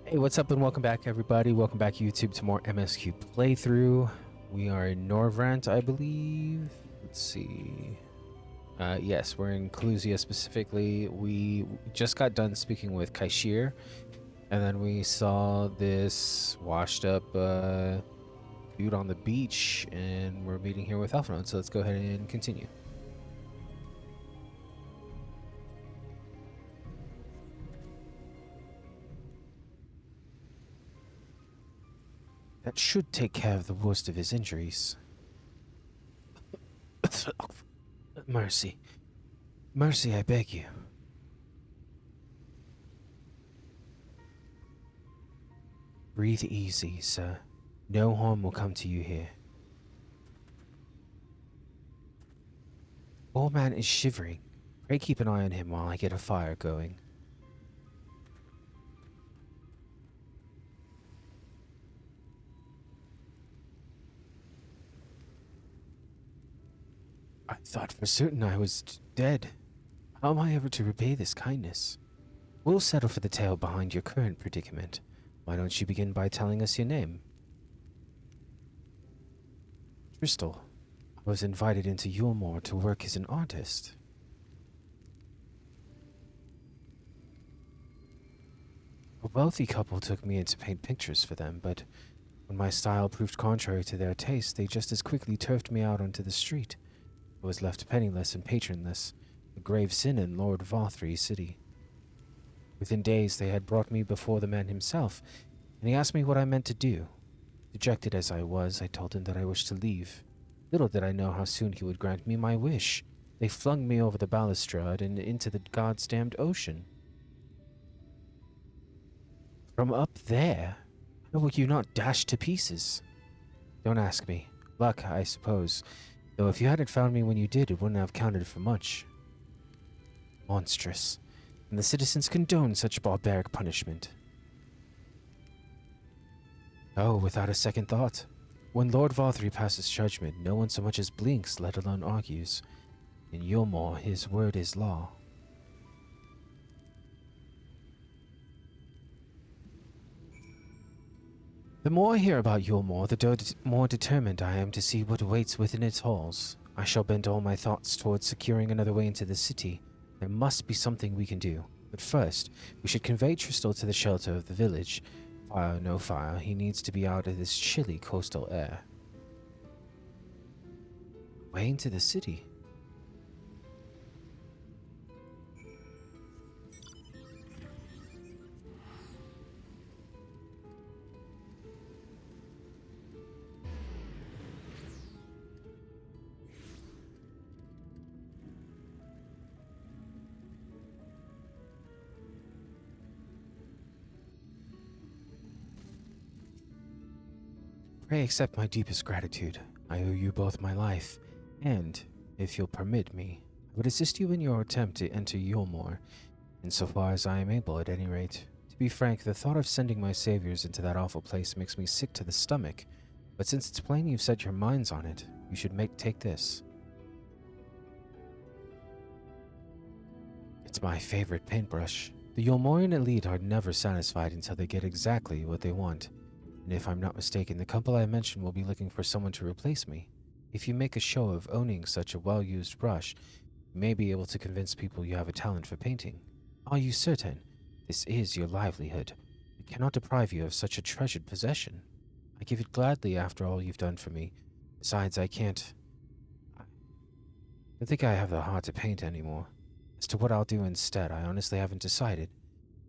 Hey, what's up and welcome back everybody. Welcome back YouTube to more MSQ playthrough. We are in Norvrant, I believe. Let's see. Yes, we're in Clusia specifically. We just got done speaking with Kaishir, and then we saw this washed up dude on the beach, and we're meeting here with Elfnode, so let's go ahead and continue. That should take care of the worst of his injuries. Mercy. Mercy, I beg you. Breathe easy, sir. No harm will come to you here. Poor man is shivering. Pray keep an eye on him while I get a fire going. I thought for certain I was dead. How am I ever to repay this kindness? We'll settle for the tale behind your current predicament. Why don't you begin by telling us your name? Crystal. I was invited into Yulmore to work as an artist. A wealthy couple took me in to paint pictures for them, but when my style proved contrary to their taste, they just as quickly turfed me out onto the street. I was left penniless and patronless, a grave sin in Lord Vothry's city. Within days, they had brought me before the man himself, and he asked me what I meant to do. Dejected as I was, I told him that I wished to leave. Little did I know how soon he would grant me my wish. They flung me over the balustrade and into the goddamned ocean. From up there? How were you not dashed to pieces? Don't ask me. Luck, I suppose. Though if you hadn't found me when you did, it wouldn't have counted for much. Monstrous. And the citizens condone such barbaric punishment. Oh, without a second thought. When Lord Vothry passes judgment, no one so much as blinks, let alone argues. In Yulmore, his word is law. The more I hear about Yulmore, the more determined I am to see what awaits within its halls. I shall bend all my thoughts towards securing another way into the city. There must be something we can do. But first, we should convey Tristal to the shelter of the village. Fire or no fire, he needs to be out of this chilly coastal air. Way into the city? Pray accept my deepest gratitude. I owe you both my life, and, if you'll permit me, I would assist you in your attempt to enter Yulmore, insofar as I am able at any rate. To be frank, the thought of sending my saviors into that awful place makes me sick to the stomach, but since it's plain you've set your minds on it, you should take this. It's my favorite paintbrush. The Yulmorian elite are never satisfied until they get exactly what they want. And if I'm not mistaken, the couple I mentioned will be looking for someone to replace me. If you make a show of owning such a well-used brush, you may be able to convince people you have a talent for painting. Are you certain? This is your livelihood. I cannot deprive you of such a treasured possession. I give it gladly after all you've done for me. Besides, I don't think I have the heart to paint anymore. As to what I'll do instead, I honestly haven't decided.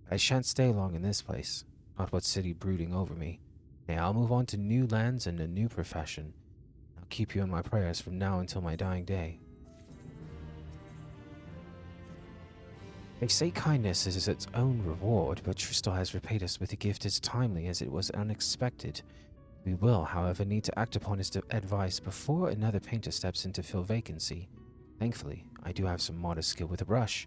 I shan't stay long in this place. Not what city brooding over me. Hey, I'll move on to new lands and a new profession. I'll keep you in my prayers from now until my dying day. They say kindness is its own reward, but Tristal has repaid us with a gift as timely as it was unexpected. We will, however, need to act upon his advice before another painter steps in to fill vacancy. Thankfully, I do have some modest skill with a brush.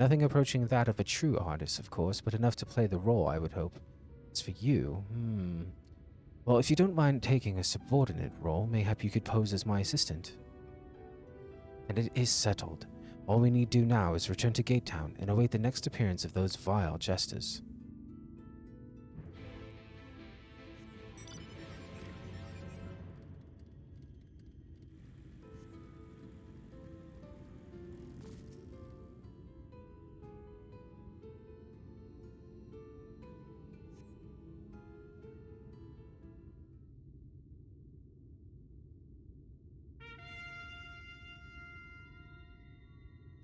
Nothing approaching that of a true artist, of course, but enough to play the role, I would hope. As for you, well, if you don't mind taking a subordinate role, mayhap you could pose as my assistant. And it is settled. All we need do now is return to Gatetown and await the next appearance of those vile jesters.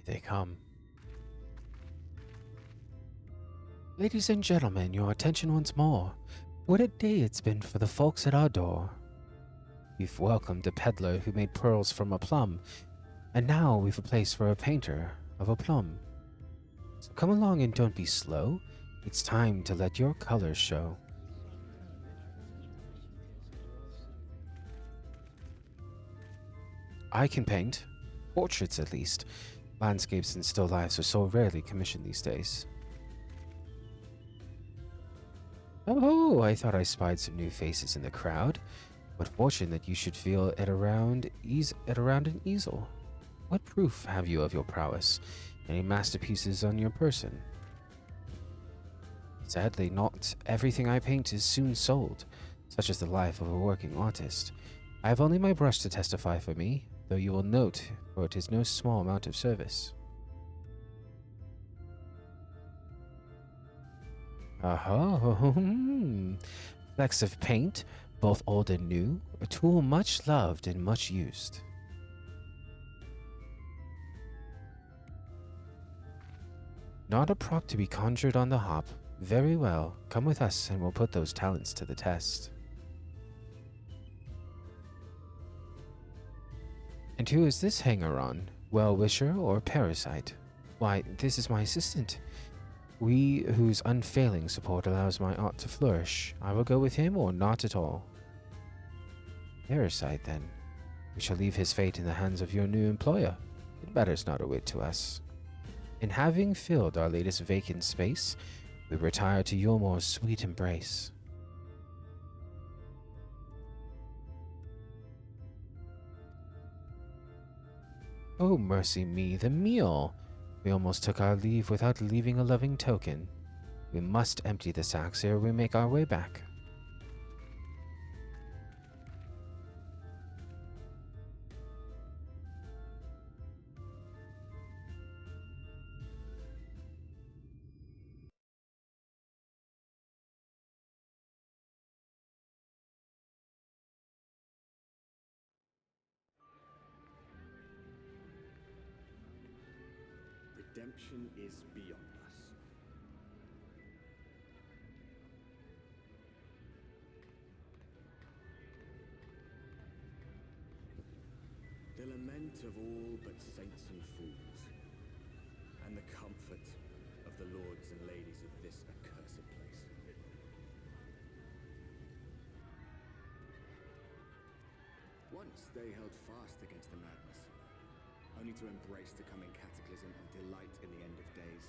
they come. Ladies and gentlemen, your attention once more. What a day it's been for the folks at our door. We've welcomed a peddler who made pearls from a plum, and now we've a place for a painter of a plum. So come along and don't be slow. It's time to let your colors show. I can paint. Portraits, at least. Landscapes and still lifes are so rarely commissioned these days. Oh, I thought I spied some new faces in the crowd. What fortune that you should feel at around an easel. What proof have you of your prowess? Any masterpieces on your person? Sadly, not everything I paint is soon sold, such is the life of a working artist. I have only my brush to testify for me, though you will note, for it is no small amount of service. Aha, flecks of paint, both old and new, a tool much loved and much used. Not a prop to be conjured on the hop. Very well, come with us and we'll put those talents to the test. And who is this hanger-on? Well-wisher or parasite? Why, this is my assistant. We whose unfailing support allows my art to flourish. I will go with him or not at all. Parasite, then. We shall leave his fate in the hands of your new employer. It matters not a whit to us. And having filled our latest vacant space, we retire to your more sweet embrace. Oh, mercy me, the meal! We almost took our leave without leaving a loving token. We must empty the sacks ere we make our way back. Redemption is beyond us. The lament of all but saints and fools, and the comfort of the lords and ladies of this accursed place. Once they held fast against the madness, only to embrace the coming cataclysm and delight in the end of days.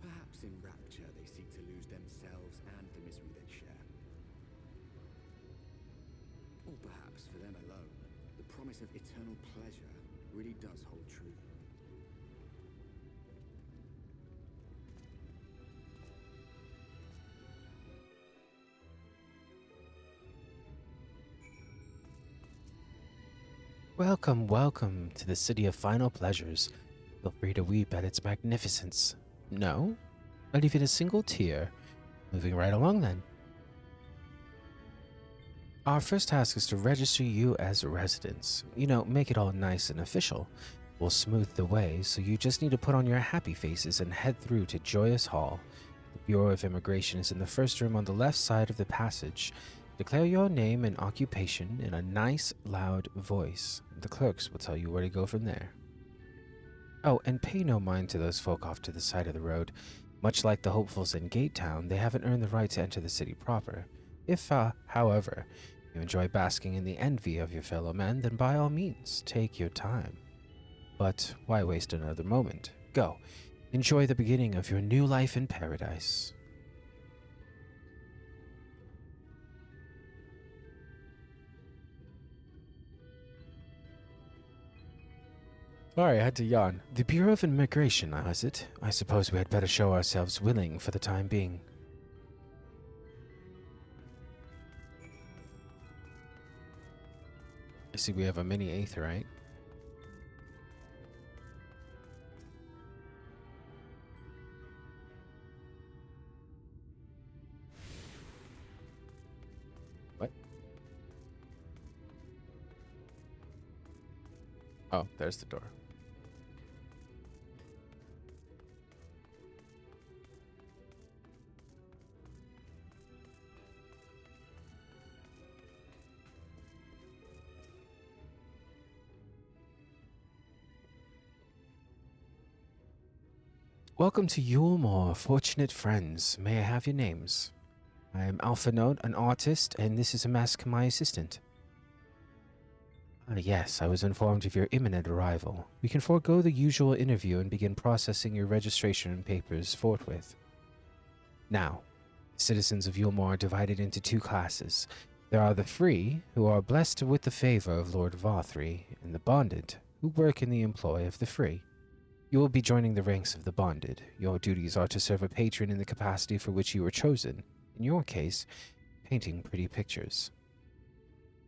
Perhaps in rapture they seek to lose themselves and the misery they share. Or perhaps for them alone, the promise of eternal pleasure really does hold true. Welcome, welcome to the city of final pleasures. Feel free to weep at its magnificence. No? Not even a single tear. Moving right along then. Our first task is to register you as residents. You know, make it all nice and official. We'll smooth the way, so you just need to put on your happy faces and head through to Joyous Hall. The Bureau of Immigration is in the first room on the left side of the passage. Declare your name and occupation in a nice, loud voice. The clerks will tell you where to go from there. Oh, and pay no mind to those folk off to the side of the road. Much like the hopefuls in Gate Town, they haven't earned the right to enter the city proper. If, however, you enjoy basking in the envy of your fellow men, then by all means, take your time. But why waste another moment? Go. Enjoy the beginning of your new life in paradise. Sorry, I had to yawn. The Bureau of Immigration, was it? I suppose we had better show ourselves willing for the time being. see we have a mini aetheryte. What? Oh, there's the door. Welcome to Yulmore, fortunate friends. May I have your names? I am Alpha Note, an artist, and this is MSQ, my assistant. Ah, yes, I was informed of your imminent arrival. We can forego the usual interview and begin processing your registration and papers forthwith. Now, citizens of Yulmore are divided into two classes. There are the free, who are blessed with the favor of Lord Vothry, and the bonded, who work in the employ of the free. You will be joining the ranks of the bonded. Your duties are to serve a patron in the capacity for which you were chosen. In your case, painting pretty pictures.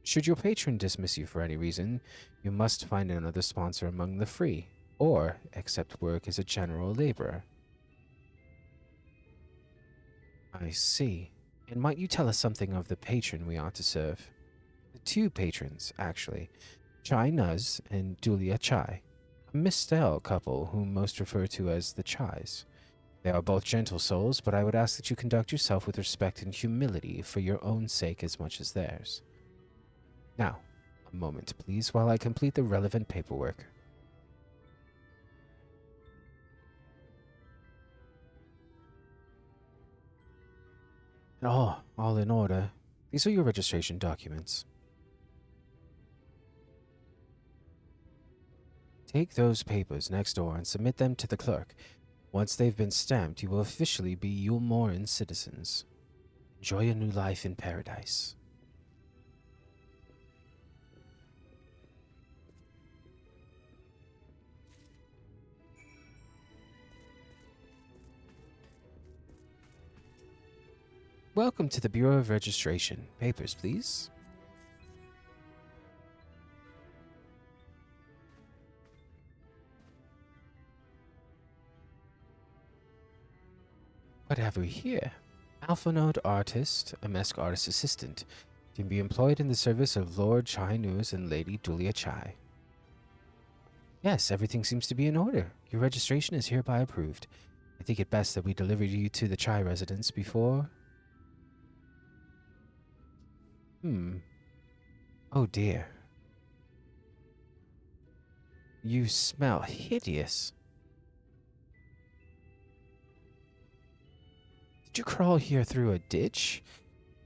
Should your patron dismiss you for any reason, you must find another sponsor among the free, or accept work as a general laborer. I see. And might you tell us something of the patron we are to serve? The two patrons, actually. Chai Nuz and Dulia Chai. A misstyle couple whom most refer to as the Chais. They are both gentle souls, but I would ask that you conduct yourself with respect and humility for your own sake as much as theirs. Now, a moment, please, while I complete the relevant paperwork. Oh, all in order. These are your registration documents. Take those papers next door and submit them to the clerk. Once they've been stamped, you will officially be Yulmoran citizens. Enjoy a new life in paradise. Welcome to the Bureau of Registration. Papers, please. What have we here? Alpha Node Artist, a MSQ Artist Assistant, can be employed in the service of Lord Chai Nuz and Lady Dulia Chai. Yes, everything seems to be in order. Your registration is hereby approved. I think it best that we deliver you to the Chai residence before... Oh dear. You smell hideous. Did you crawl here through a ditch?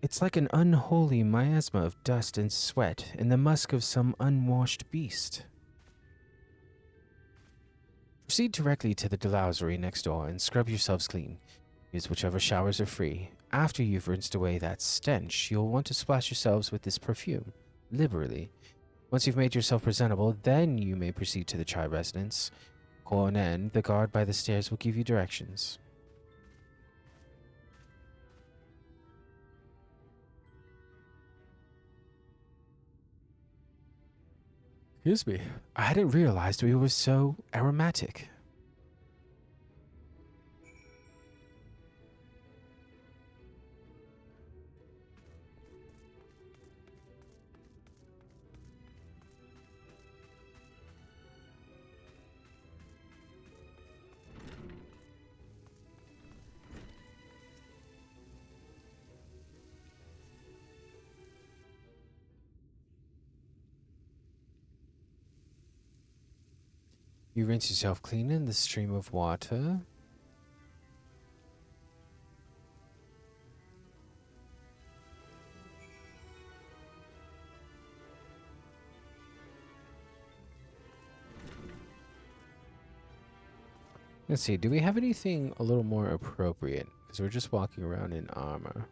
It's like an unholy miasma of dust and sweat and the musk of some unwashed beast. Proceed directly to the delousery next door and scrub yourselves clean. Use whichever showers are free. After you've rinsed away that stench, you'll want to splash yourselves with this perfume, liberally. Once you've made yourself presentable, then you may proceed to the Chai residence. Konen, the guard by the stairs, will give you directions. Excuse me, I hadn't realized we were so aromatic. You rinse yourself clean in the stream of water. Let's see, do we have anything a little more appropriate? Because we're just walking around in armor.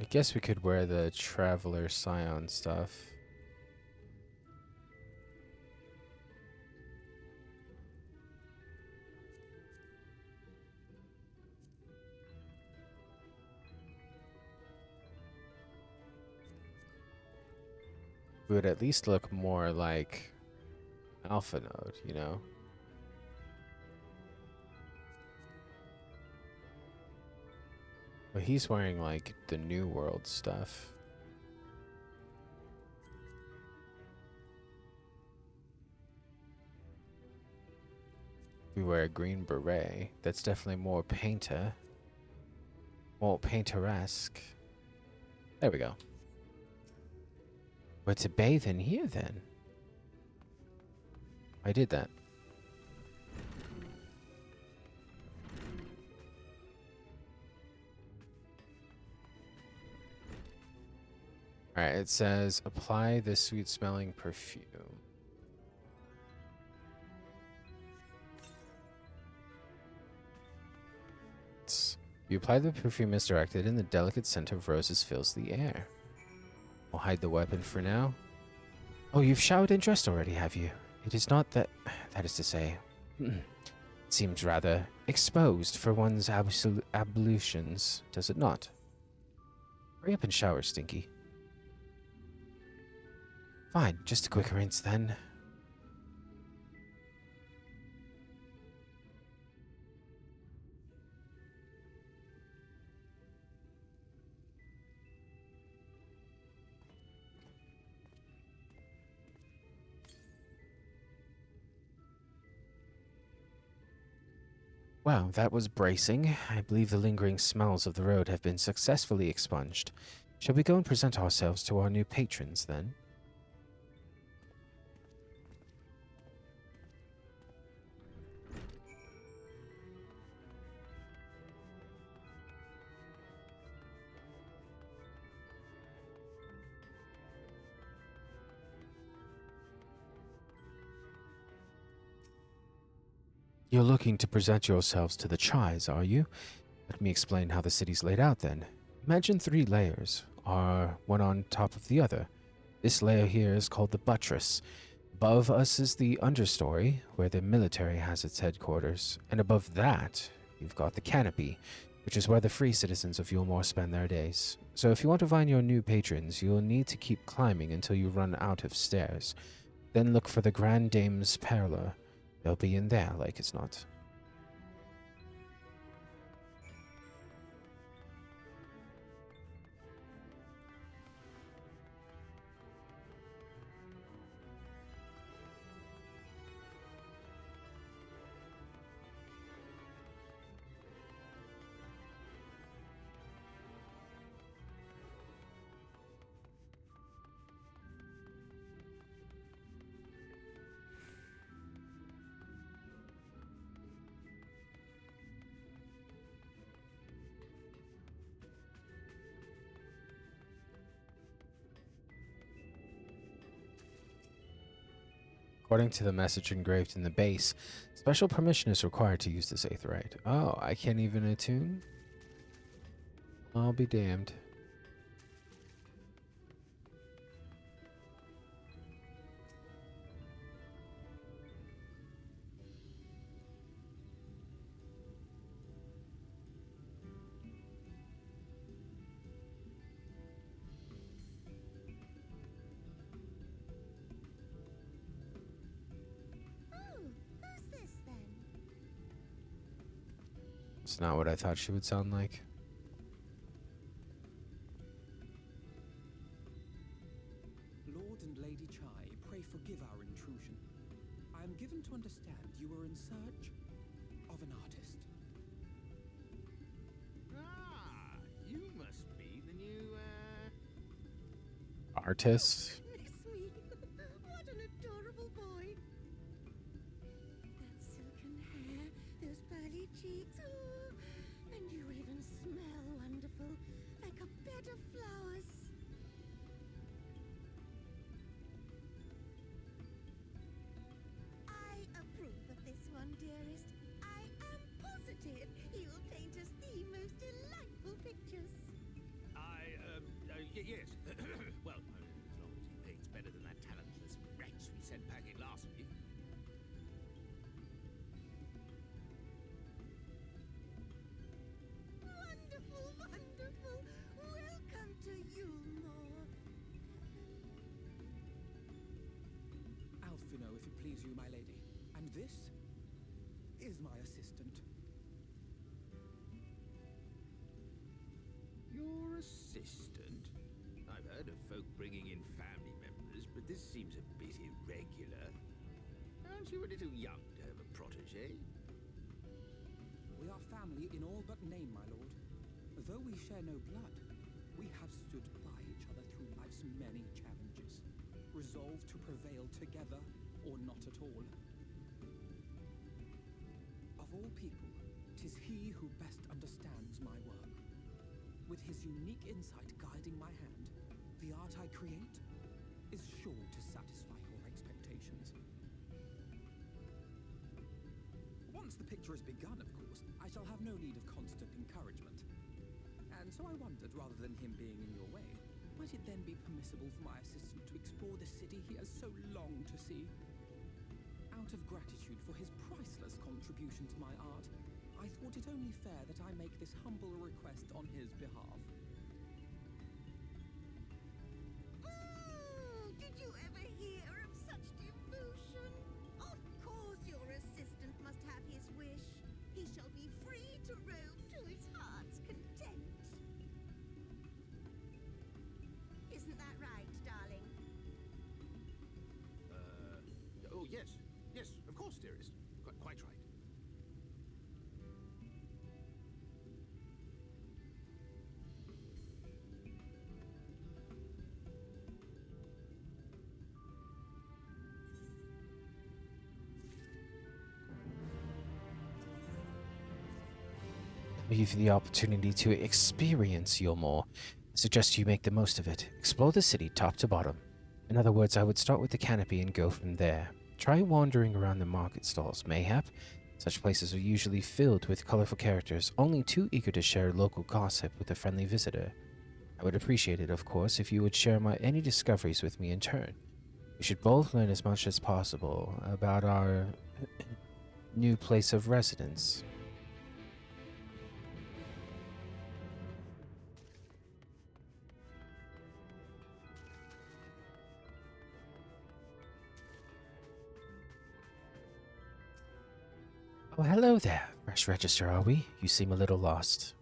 I guess we could wear the Traveler Scion stuff. It would at least look more like Alpha Node, you know? But he's wearing like the New World stuff. We wear a green beret. That's definitely more painter. More painteresque. There we go. We're to bathe in here then. I did that. Alright, it says apply this sweet smelling perfume. You apply the perfume as directed, and the delicate scent of roses fills the air. We'll hide the weapon for now. Oh, you've showered and dressed already, have you? It is not that... That is to say... it seems rather exposed for one's ablutions, does it not? Hurry up and shower, Stinky. Fine, just a quick rinse then. Well, that was bracing. I believe the lingering smells of the road have been successfully expunged. Shall we go and present ourselves to our new patrons, then? You're looking to present yourselves to the Chais, are you? Let me explain how the city's laid out, then. Imagine 3 layers, are one on top of the other. This layer here is called the buttress. Above us is the understory, where the military has its headquarters. And above that, you've got the canopy, which is where the free citizens of Yulmore spend their days. So if you want to find your new patrons, you'll need to keep climbing until you run out of stairs. Then look for the Grand Dame's parlor. They'll be in there, like it's not. According to the message engraved in the base, special permission is required to use this aetheryte. Oh, I can't even attune? I'll be damned. It's not what I thought she would sound like. Lord and Lady Chai, pray forgive our intrusion. I am given to understand you were in search of an artist. Ah, you must be the new, Artist? Goodness me, what an adorable boy. That silken hair, those pearly cheeks, oh, and you even smell wonderful, like a bed of flowers. I approve of this one, dearest. I am positive he will paint us the most delightful pictures. yes. Well, as long as he paints better than that talentless wretch we sent packing last week. Wonderful, wonderful. Welcome to Yulmore. assistant. Your assistant? I've heard of folk bringing in family members, but this seems a bit irregular. Aren't you a little young to have a protege? We are family in all but name, my lord. Though we share no blood, we have stood by each other through life's many challenges, resolved to prevail together or not at all. Of all people, 'tis he who best understands my work. With his unique insight guiding my hand, the art I create is sure to satisfy your expectations. Once the picture is begun, of course, I shall have no need of constant encouragement. And so I wondered, rather than him being in your way, might it then be permissible for my assistant to explore the city he has so longed to see? Out of gratitude for his priceless contribution to my art, I thought it only fair that I make this humble request on his behalf. Did you ever hear of such devotion? Of course your assistant must have his wish. He shall be free to roam to his heart's content. Isn't that right, darling? Oh, yes. Yes, of course, dearest. Quite right. Give you the opportunity to experience Yulmore. I suggest you make the most of it. Explore the city top to bottom. In other words, I would start with the canopy and go from there. Try wandering around the market stalls, mayhap. Such places are usually filled with colorful characters, only too eager to share local gossip with a friendly visitor. I would appreciate it, of course, if you would share any discoveries with me in turn. We should both learn as much as possible about our new place of residence. Oh, hello there. Fresh register, are we? You seem a little lost.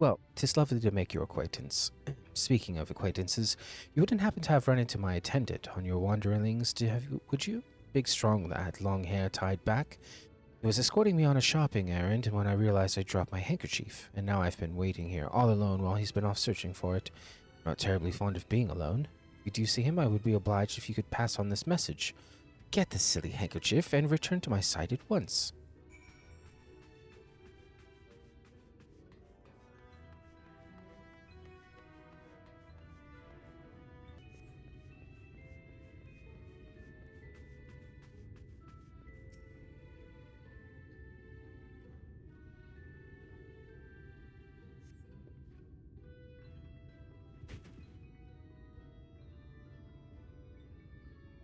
Well, 'tis lovely to make your acquaintance. Speaking of acquaintances, you wouldn't happen to have run into my attendant on your wanderings, would you? Big, strong lad, long hair tied back. He was escorting me on a shopping errand when I realized I dropped my handkerchief, and now I've been waiting here all alone while he's been off searching for it. I'm not terribly fond of being alone. If you do see him, I would be obliged if you could pass on this message. Get the silly handkerchief and return to my side at once.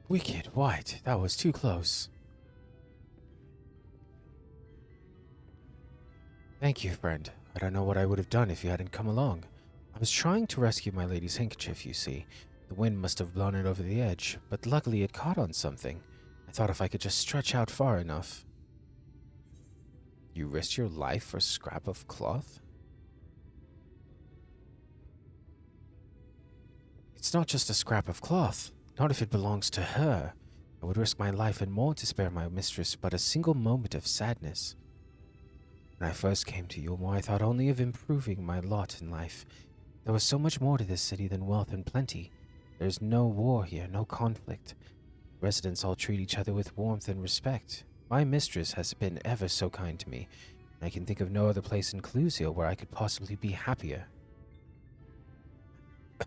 Wicked white, that was too close. Thank you, friend. I don't know what I would have done if you hadn't come along. I was trying to rescue my lady's handkerchief, you see. The wind must have blown it over the edge, but luckily it caught on something. I thought if I could just stretch out far enough. You risked your life for a scrap of cloth? It's not just a scrap of cloth. Not if it belongs to her. I would risk my life and more to spare my mistress but a single moment of sadness. When I first came to Yulmore, I thought only of improving my lot in life. There was so much more to this city than wealth and plenty. There is no war here, no conflict. Residents all treat each other with warmth and respect. My mistress has been ever so kind to me, and I can think of no other place in Clusiel where I could possibly be happier.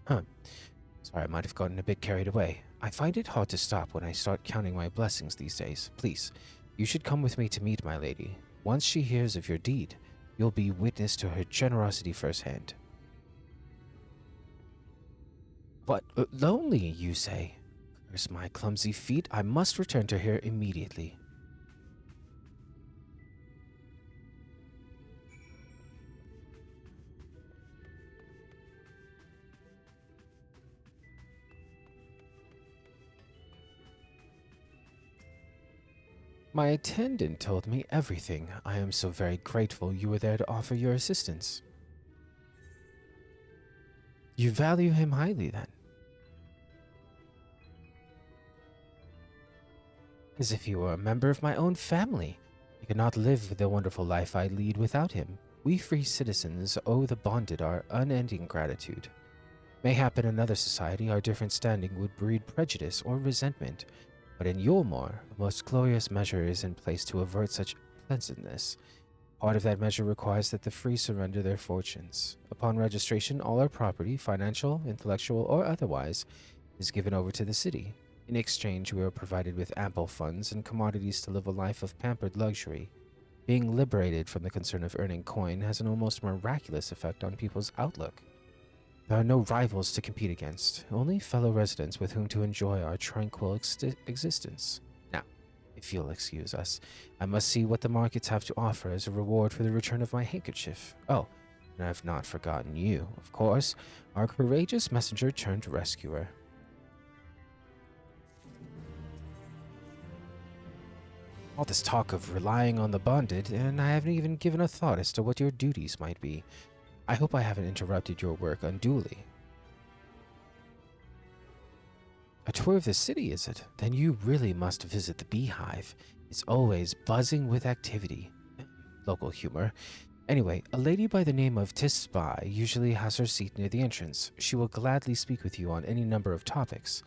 Sorry, I might have gotten a bit carried away. I find it hard to stop when I start counting my blessings these days. Please, you should come with me to meet my lady. Once she hears of your deed, you'll be witness to her generosity firsthand. What? Lonely, you say? Curse my clumsy feet. I must return to her immediately. My attendant told me everything. I am so very grateful you were there to offer your assistance. You value him highly, then? As if he were a member of my own family. I could not live the wonderful life I lead without him. We free citizens owe the bonded our unending gratitude. Mayhap in another society our different standing would breed prejudice or resentment, but in Yulmore, a most glorious measure is in place to avert such pleasantness. Part of that measure requires that the free surrender their fortunes. Upon registration, all our property, financial, intellectual, or otherwise, is given over to the city. In exchange, we are provided with ample funds and commodities to live a life of pampered luxury. Being liberated from the concern of earning coin has an almost miraculous effect on people's outlook. There are no rivals to compete against, only fellow residents with whom to enjoy our tranquil existence. Now, if you'll excuse us, I must see what the markets have to offer as a reward for the return of my handkerchief. Oh, and I've not forgotten you, of course, our courageous messenger turned rescuer. All this talk of relying on the bonded, and I haven't even given a thought as to what your duties might be. I hope I haven't interrupted your work unduly. A tour of the city, is it? Then you really must visit the beehive. It's always buzzing with activity. Local humor. Anyway, a lady by the name of Tisby usually has her seat near the entrance. She will gladly speak with you on any number of topics,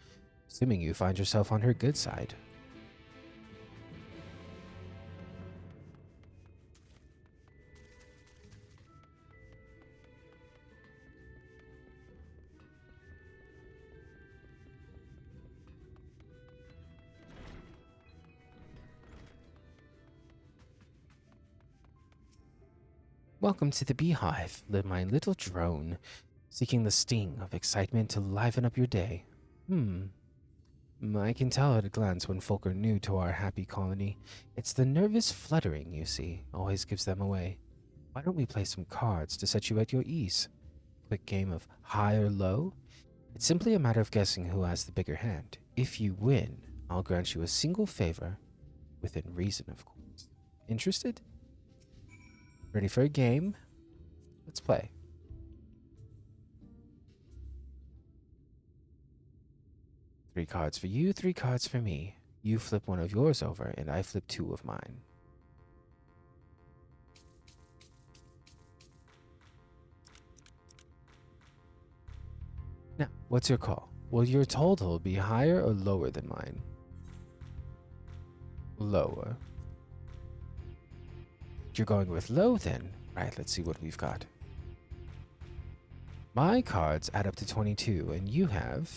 assuming you find yourself on her good side. Welcome to the beehive, my little drone, seeking the sting of excitement to liven up your day. I can tell at a glance when folk are new to our happy colony. It's the nervous fluttering, you see, always gives them away. Why don't we play some cards to set you at your ease? Quick game of high or low? It's simply a matter of guessing who has the bigger hand. If you win, I'll grant you a single favor, within reason, of course. Interested? Ready for a game? Let's play. Three cards for you, 3 cards for me. You flip one of yours over, and I flip 2 of mine. Now, what's your call? Will your total be higher or lower than mine? Lower. You're going with low then. Right, let's see what we've got. My cards add up to 22, and you have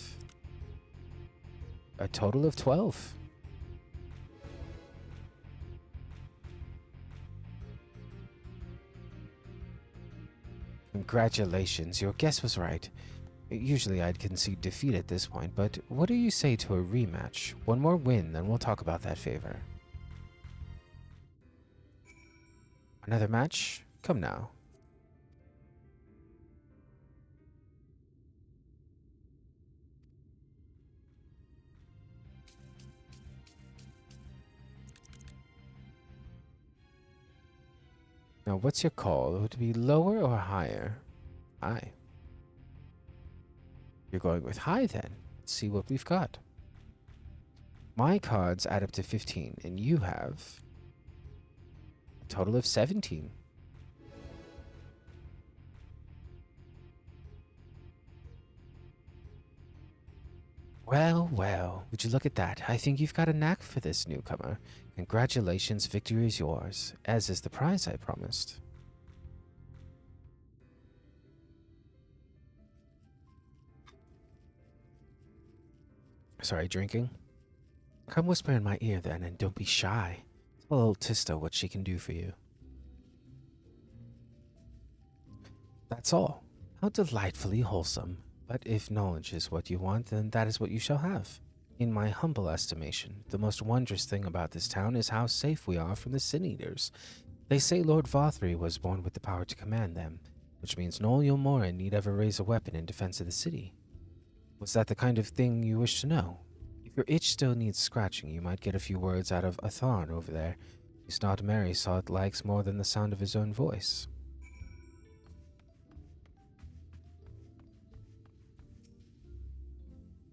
a total of 12. Congratulations, your guess was right. Usually I'd concede defeat at this point, but what do you say to a rematch? One more win, then we'll talk about that favor. Another match? Come now. Now, what's your call? Would it be lower or higher? High. You're going with high then. Let's see what we've got. My cards add up to 15, and you have a total of 17. Well, well, would you look at that? I think you've got a knack for this, newcomer. Congratulations, victory is yours, as is the prize I promised. Sorry, drinking? Come whisper in my ear then, and don't be shy. Tell old Tista what she can do for you. That's all. How delightfully wholesome. But if knowledge is what you want, then that is what you shall have. In my humble estimation, the most wondrous thing about this town is how safe we are from the Sin Eaters. They say Lord Vothry was born with the power to command them, which means no Yulmoran need ever raise a weapon in defense of the city. Was that the kind of thing you wish to know? If your itch still needs scratching, you might get a few words out of Atharn over there. He's not merry, so it likes more than the sound of his own voice.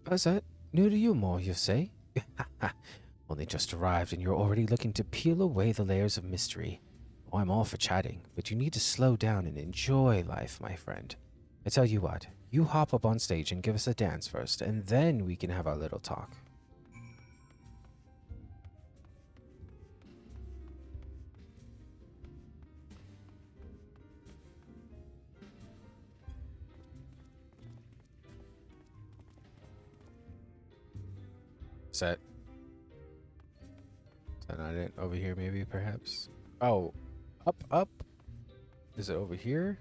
Was that new to you more, you say? Only just arrived and you're already looking to peel away the layers of mystery. Oh, I'm all for chatting, but you need to slow down and enjoy life, my friend. I tell you what, you hop up on stage and give us a dance first, and then we can have our little talk. Is that not it? Over here, maybe, perhaps? Oh, up? Is it over here?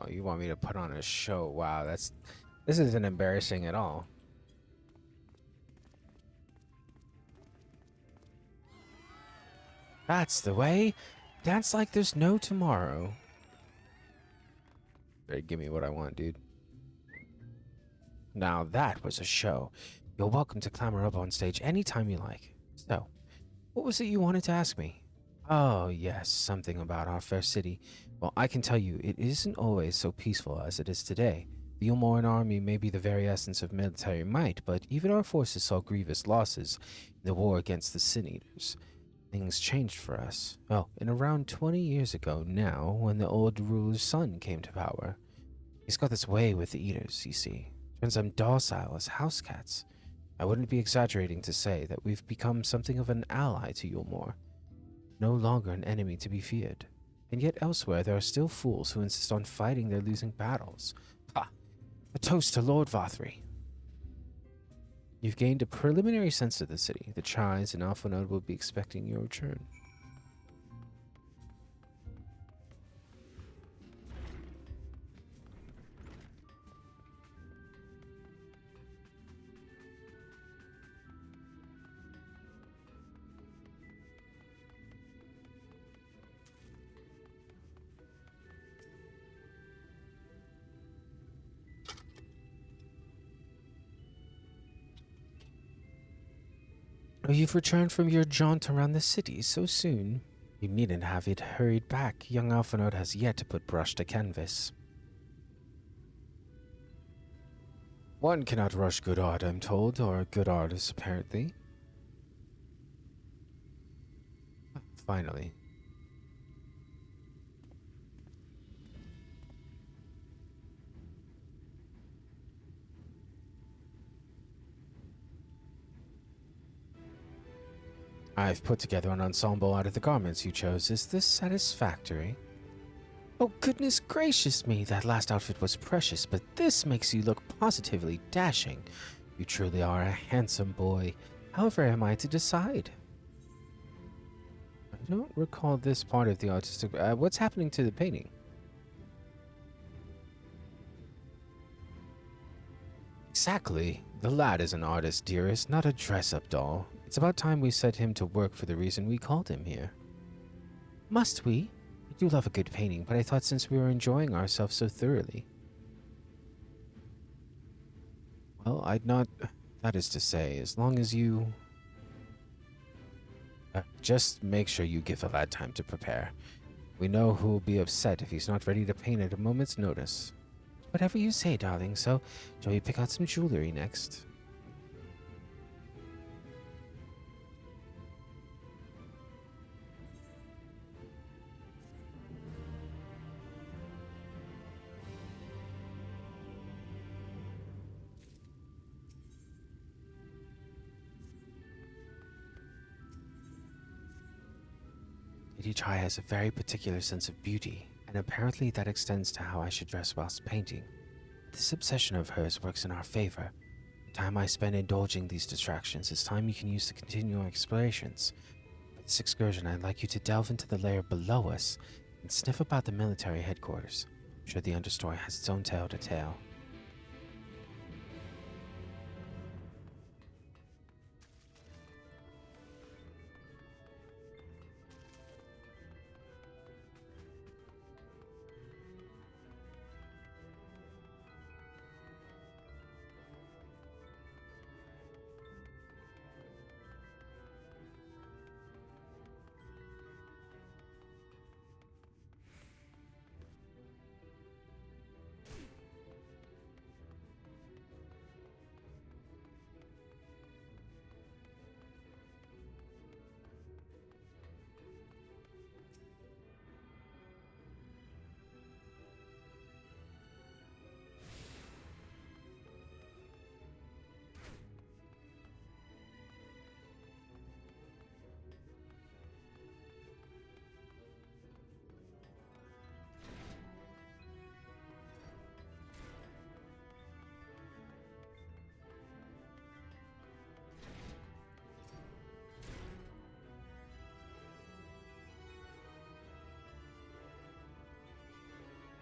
Oh, you want me to put on a show? Wow, this isn't embarrassing at all. That's the way. Dance like there's no tomorrow. Better give me what I want, dude. Now that was a show. You're welcome to clamber up on stage anytime you like. So, what was it you wanted to ask me? Oh, yes, something about our fair city. Well, I can tell you, it isn't always so peaceful as it is today. The Ulmoran army may be the very essence of military might, but even our forces saw grievous losses in the war against the Sin Eaters. Things changed for us. Oh, and around 20 years ago now, when the old ruler's son came to power. He's got this way with the Eaters, you see. Turns them docile as house cats. I wouldn't be exaggerating to say that we've become something of an ally to Yulmore. No longer an enemy to be feared. And yet elsewhere there are still fools who insist on fighting their losing battles. Ha! A toast to Lord Vathri. You've gained a preliminary sense of the city. The Chais and Alphanode will be expecting your return. Oh, you've returned from your jaunt around the city so soon. You needn't have it hurried back. Young Alphanode has yet to put brush to canvas. One cannot rush good art, I'm told, or good artists, apparently. Finally. I've put together an ensemble out of the garments you chose. Is this satisfactory? Oh, goodness gracious me, that last outfit was precious, but this makes you look positively dashing. You truly are a handsome boy. However am I to decide? I don't recall this part of the artistic... what's happening to the painting? Exactly. The lad is an artist, dearest, not a dress-up doll. It's about time we set him to work for the reason we called him here. Must we? I do love a good painting, but I thought since we were enjoying ourselves so thoroughly... Well, I'd not... That is to say, as long as you... just make sure you give the lad time to prepare. We know who will be upset if he's not ready to paint at a moment's notice. Whatever you say, darling, so shall we pick out some jewelry next? Lady Chai has a very particular sense of beauty, and apparently that extends to how I should dress whilst painting. This obsession of hers works in our favor. The time I spend indulging these distractions is time you can use to continue our explorations. For this excursion, I'd like you to delve into the layer below us and sniff about the military headquarters. I'm sure the understory has its own tale to tell.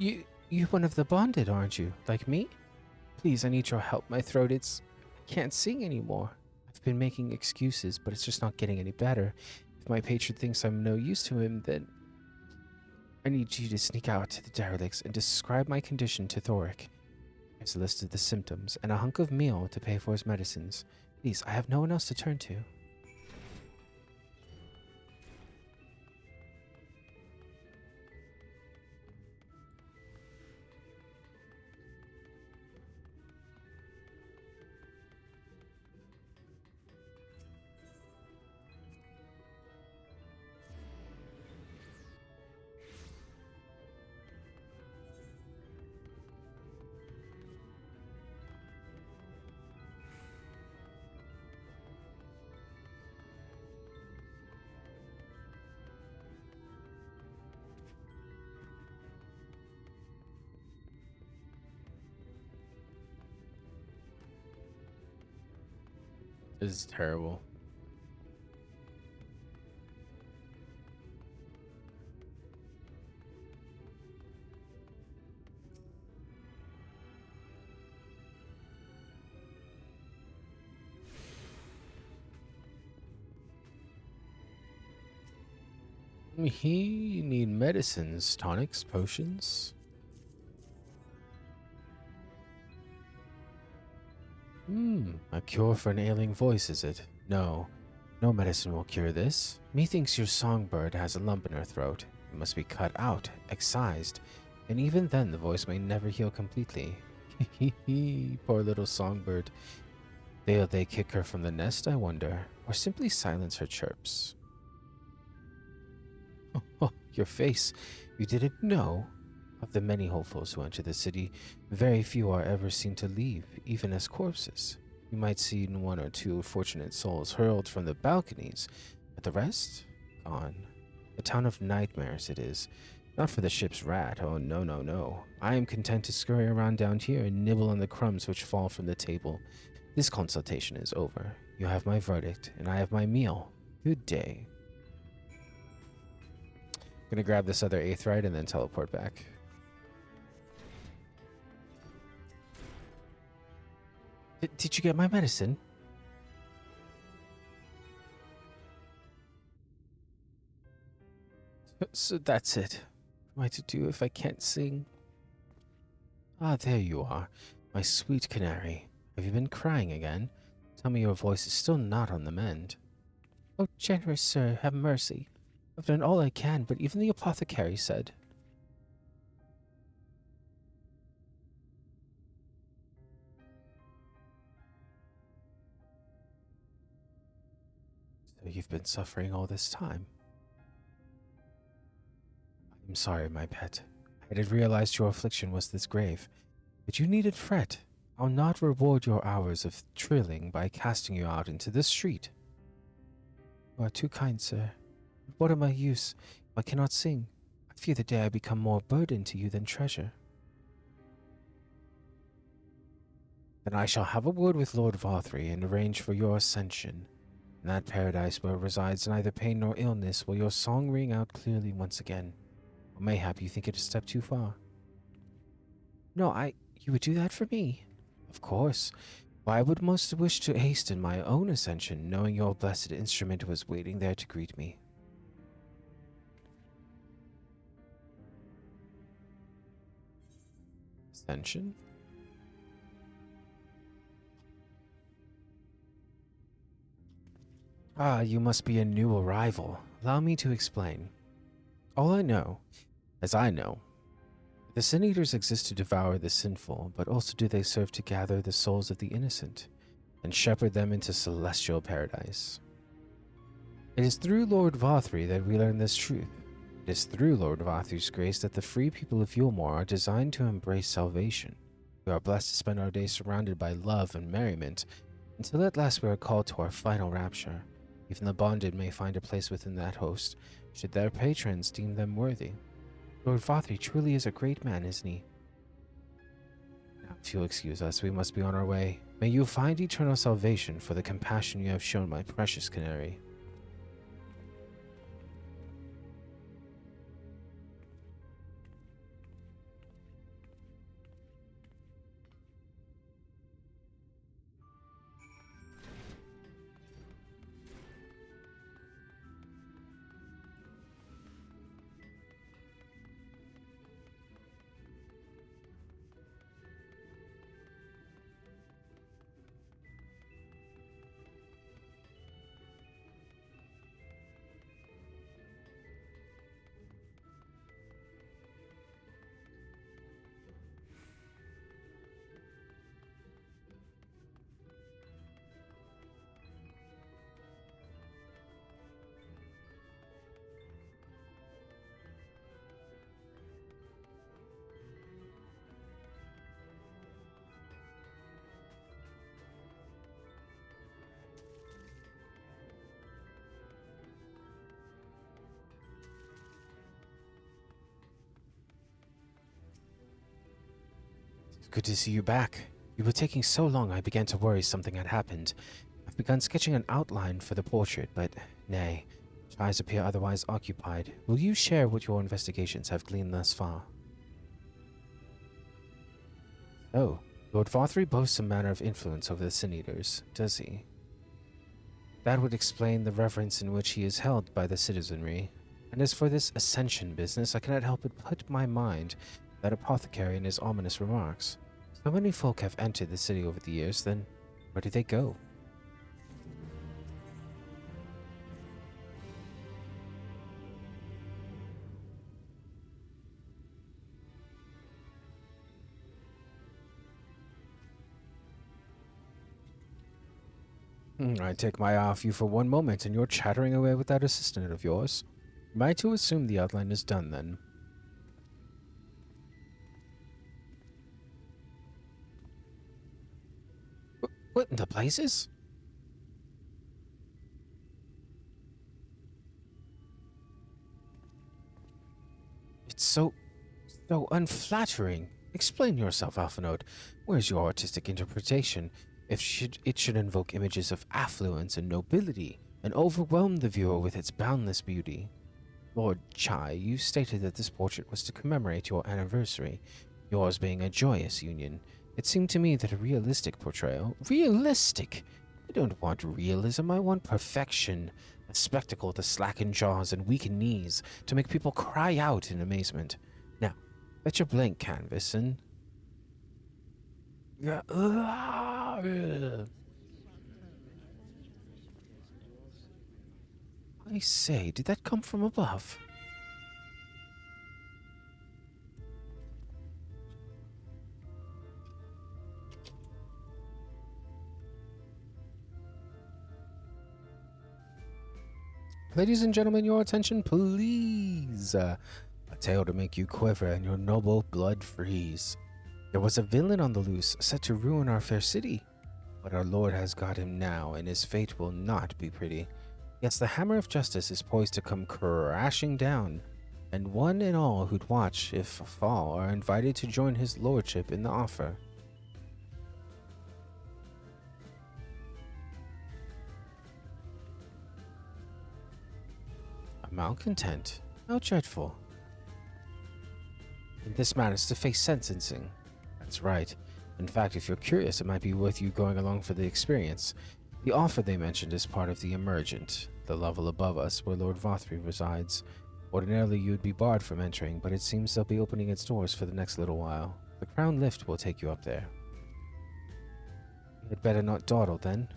You one of the bonded, aren't you? Like me? Please, I need your help. My throat, I can't sing anymore. I've been making excuses, but it's just not getting any better. If my patron thinks I'm no use to him, then I need you to sneak out to the derelicts and describe my condition to Thoric. Here's a list of the symptoms and a hunk of meal to pay for his medicines. Please, I have no one else to turn to. This is terrible. He need medicines, tonics, potions. A cure for an ailing voice, is it? No, no medicine will cure this. Methinks your songbird has a lump in her throat. It must be cut out, excised, and even then the voice may never heal completely. Poor little songbird. Will they kick her from the nest, I wonder, or simply silence her chirps? Oh, your face. You didn't know? Of the many hopefuls who enter the city, very few are ever seen to leave, even as corpses. You might see one or two fortunate souls hurled from the balconies, but the rest? Gone. A town of nightmares it is. Not for the ship's rat, oh no, no, no. I am content to scurry around down here and nibble on the crumbs which fall from the table. This consultation is over. You have my verdict, and I have my meal. Good day. Gonna grab this other aetheryte and then teleport back. Did you get my medicine? So that's it. What am I to do if I can't sing? Ah, there you are, my sweet canary. Have you been crying again? Tell me your voice is still not on the mend. Oh, generous sir, have mercy. I've done all I can, but even the apothecary said. So you've been suffering all this time? I'm sorry, my pet. I hadn't realized your affliction was this grave. But you needn't fret. I'll not reward your hours of trilling by casting you out into the street. You are too kind, sir. What am I use if I cannot sing? I fear the day I become more burden to you than treasure. Then I shall have a word with Lord Varthry and arrange for your ascension. In that paradise where resides neither pain nor illness will your song ring out clearly once again. Or mayhap you think it a step too far. No, you would do that for me? Of course. Why, I would most wish to hasten my own ascension, knowing your blessed instrument was waiting there to greet me. Ascension? Ah, you must be a new arrival. Allow me to explain. All I know, as I know, the Sin Eaters exist to devour the sinful, but also do they serve to gather the souls of the innocent and shepherd them into celestial paradise. It is through Lord Varthry that we learn this truth. It is through Lord Varthry's grace that the free people of Yulmore are designed to embrace salvation. We are blessed to spend our days surrounded by love and merriment, until at last we are called to our final rapture. Even the bonded may find a place within that host, should their patrons deem them worthy. Lord Varthry truly is a great man, isn't he? Now, if you'll excuse us, we must be on our way. May you find eternal salvation for the compassion you have shown my precious canary. good to see you back. You were taking so long I began to worry something had happened. I've begun sketching an outline for the portrait, but nay, eyes appear otherwise occupied. Will you share what your investigations have gleaned thus far? Oh, Lord Vothry boasts some manner of influence over the Sin Eaters, does he? That would explain the reverence in which he is held by the citizenry. And as for this ascension business, I cannot help but put my mind that apothecary in his ominous remarks. So many folk have entered the city over the years, then where do they go? I take my eye off you for one moment, and you're chattering away with that assistant of yours. Am I to assume the outline is done, then? What in the blazes? It's so unflattering. Explain yourself, Alphinaud. Where's your artistic interpretation? It should invoke images of affluence and nobility, and overwhelm the viewer with its boundless beauty. Lord Chai, you stated that this portrait was to commemorate your anniversary, yours being a joyous union. It seemed to me that a realistic portrayal— Realistic? I don't want realism, I want perfection. A spectacle to slacken jaws and weaken knees, to make people cry out in amazement. Now, fetch your blank canvas and... I say, did that come from above? Ladies and gentlemen, your attention, please. A tale to make you quiver and your noble blood freeze. There was a villain on the loose, set to ruin our fair city. But our Lord has got him now, and his fate will not be pretty. Yes, the hammer of justice is poised to come crashing down, and one and all who'd watch if fall are invited to join his lordship in the offer. A malcontent? How dreadful. And this man is to face sentencing. That's right. In fact, if you're curious, it might be worth you going along for the experience. The offer they mentioned is part of the Emergent, the level above us where Lord Vothry resides. Ordinarily, you'd be barred from entering, but it seems they'll be opening its doors for the next little while. The Crown Lift will take you up there. You'd better not dawdle, then.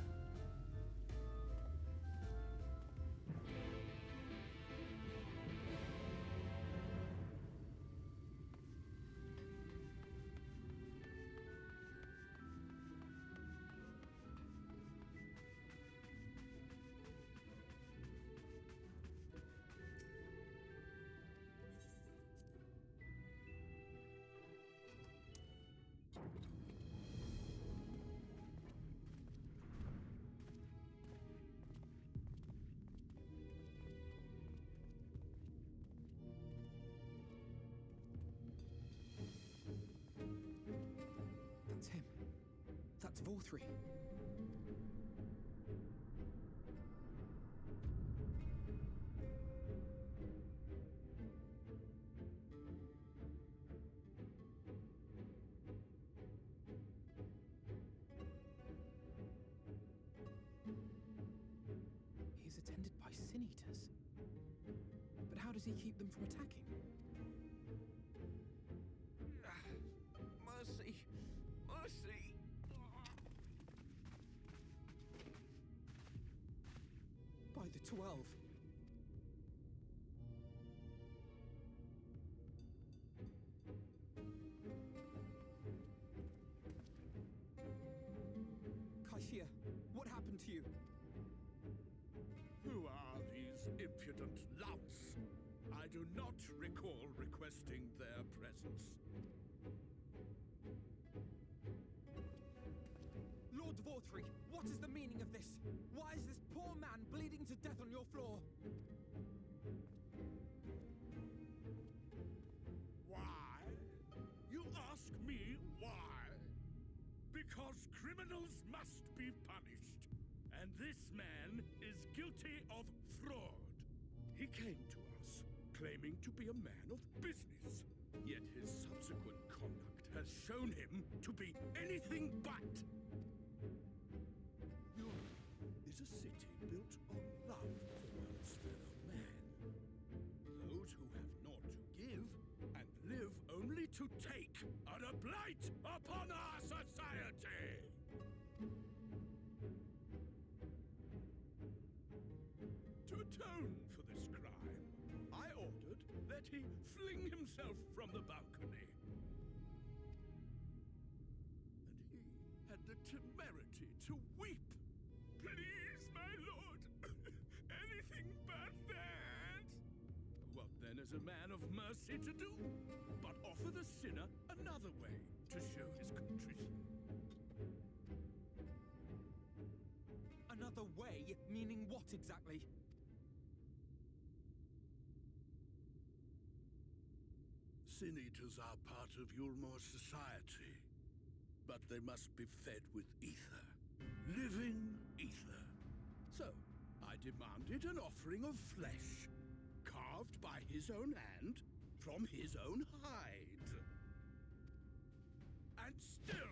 That's him. That's Vothry. He's attended by Sin Eaters. But how does he keep them from attacking? Mercy! Mercy! By the 12. Kaishia, what happened to you? Who are these impudent louts? I do not recall requesting their presence. Lord Vothry, what is the meaning of this? Why is this poor man bleeding to death on your floor? Why? You ask me why? criminals must be punished. And this man is guilty of fraud. He came to us, claiming to be a man of business. Yet his subsequent conduct has shown him to be anything but. Yours is a city built on love for one's fellow man. Those who have naught to give and live only to take are a blight upon our society! To atone for this crime, I ordered that he fling himself from the balcony. And he had the temerity to weep. Please, my lord, anything but that. What then is a man of mercy to do? But offer the sinner another way to show his contrition. Another way? Meaning what exactly? Sin eaters are part of Yulmor's society, but they must be fed with ether. Living ether. So, I demanded an offering of flesh, carved by his own hand, from his own hide. And still,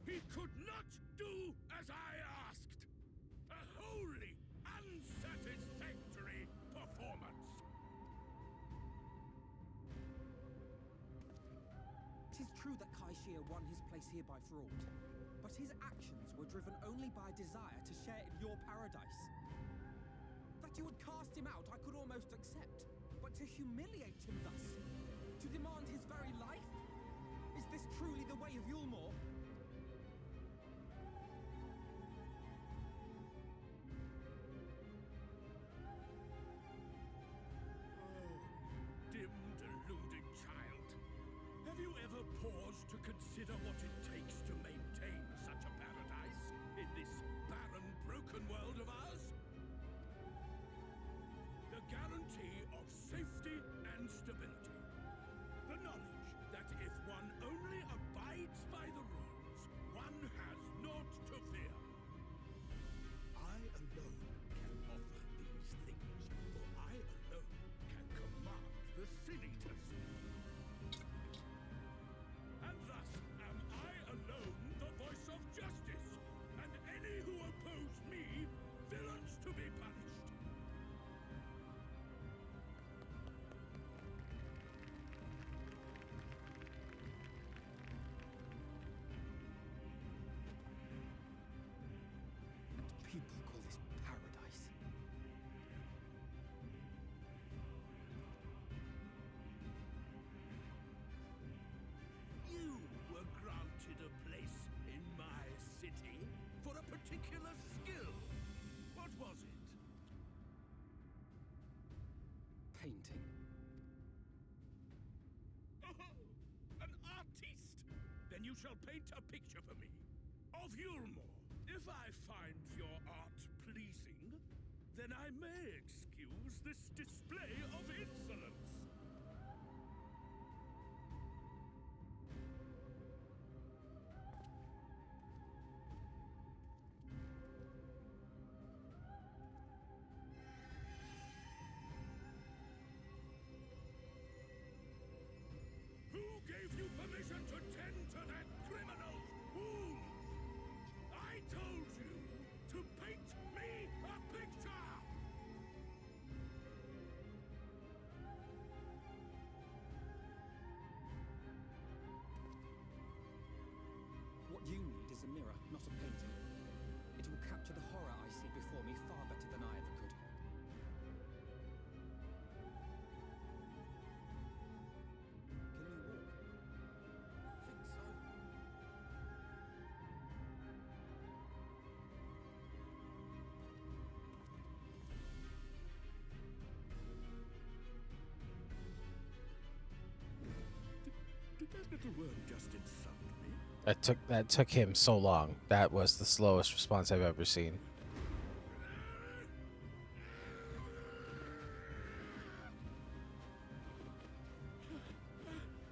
he could not do as I asked. A wholly unsatisfactory performance. It is true that Kaishir won his place here by fraud, but his actions were driven only by a desire to share in your paradise. That you would cast him out I could almost accept, but to humiliate him thus, to demand his very life? Is this truly the way of Yulmor? Dim, deluded child. Have you ever paused to consider what it takes to maintain such a paradise in this barren, broken world of ours? The guarantee of safety and stability. The knowledge that if one only abides by the rules, one has naught to fear. I alone can offer these things, for I alone can command the Sin Eaters. And thus am I alone the voice of justice, and any who oppose me, villains to be punished. People call this paradise. You were granted a place in my city for a particular skill. What was it? Painting. Oh, an artiste! Then you shall paint a picture for me of Yulmor. If I find your art pleasing, then I may excuse this display of insolence. Who gave you permission to tend to that criminal's wound? I told you to paint me a picture! What you need is a mirror, not a painting. It will capture the horror I see before me far better than I ever could. Can you walk? I think so. Did that little worm just insult me? That took him so long. That was the slowest response I've ever seen.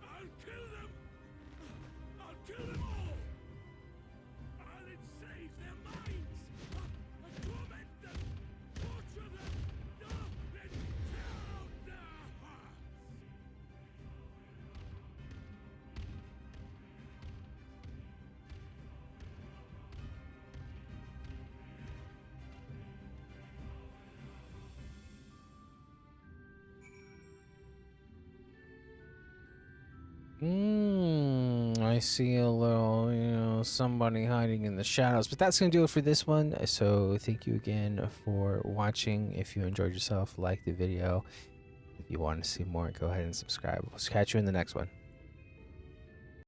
I'll kill them! I'll kill them all! I see a little, somebody hiding in the shadows. But that's going to do it for this one. So thank you again for watching. If you enjoyed yourself, like the video. If you want to see more, go ahead and subscribe. We'll catch you in the next one.